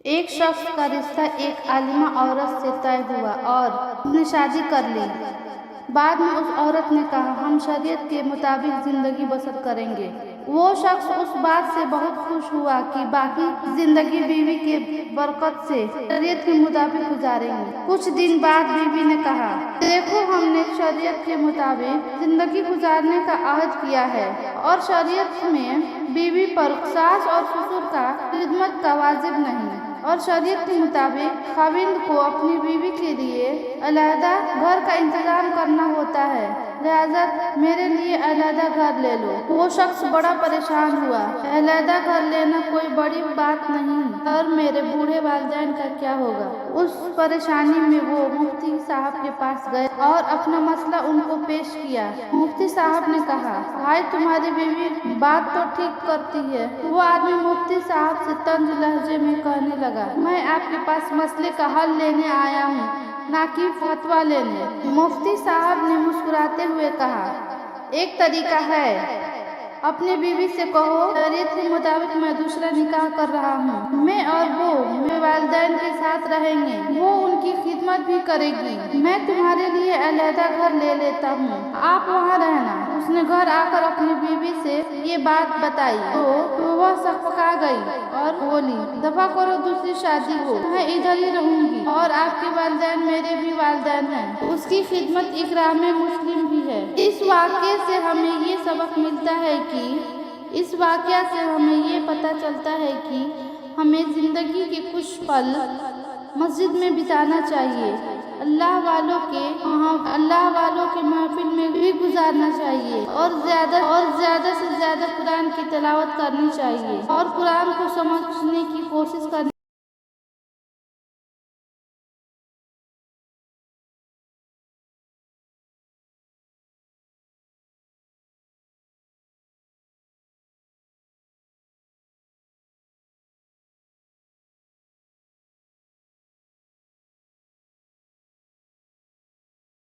एक शख्स का रिश्ता एक आलिमा औरत से तय हुआ और उसने शादी कर ली। बाद में उस औरत ने कहा, हम शरीयत के मुताबिक जिंदगी बसर करेंगे। वो शख्स उस बात से बहुत खुश हुआ कि बाकी जिंदगी बीवी के बरकत से शरीयत के मुताबिक गुजारेंगे। कुछ दिन बाद बीवी ने कहा, देखो हमने शरीयत के मुताबिक जिंदगी गुजारने का अहद किया है और शरीयत में बीवी पर सास और ससुर का खिदमत का वाजिब नहीं और शरीयत के मुताबिक खाविंद को अपनी बीवी के लिए अलहदा घर का इंतजाम करना होता है, लिहाजा मेरे लिए अलहदा घर ले लो। वो शख्स बड़ा परेशान हुआ। अलहदा घर लेना कोई बड़ी बात नहीं और मेरे बूढ़े वालिदैन का क्या होगा। उस परेशानी में वो मुफ्ती साहब के पास गए और अपना मसला उनको पेश किया। मुफ्ती साहब ने कहा, भाई तुम्हारी बीवी बात तो ठीक करती है। वो आदमी मुफ्ती साहब से तंज लहजे में कहने लगा, मैं आपके पास मसले का हल लेने आया हूँ, ना कि फतवा लेने। मुफ्ती साहब ने मुस्कुराते हुए कहा, एक तरीका है, अपने बीवी से कहो शरीयत के मुताबिक मैं दूसरा निकाह कर रहा हूँ। मैं और वो मेरे वालिदैन के साथ रहेंगे, वो उनकी खिदमत भी करेगी। मैं तुम्हारे लिए अलहदा घर ले लेता हूँ, आप वहाँ रहना। उसने घर आकर अपनी बीवी से ये बात बताई तो वह सकपका गई और बोली, दफा करो, दूसरी शादी हो, मैं इधर ही रहूंगी और आपके वालिदैन मेरे भी वालिदैन हैं। उसकी खिदमत इकराम मुस्लिम भी है। इस वाक़े से हमें ये सबक मिलता है इस वाक़या से हमें ये पता चलता है कि हमें ज़िंदगी के कुछ पल मस्जिद में बिताना चाहिए, अल्लाह वालों के महफिल में भी गुजारना चाहिए और ज़्यादा से ज़्यादा कुरान की तिलावत करनी चाहिए और कुरान को समझने की कोशिश करनी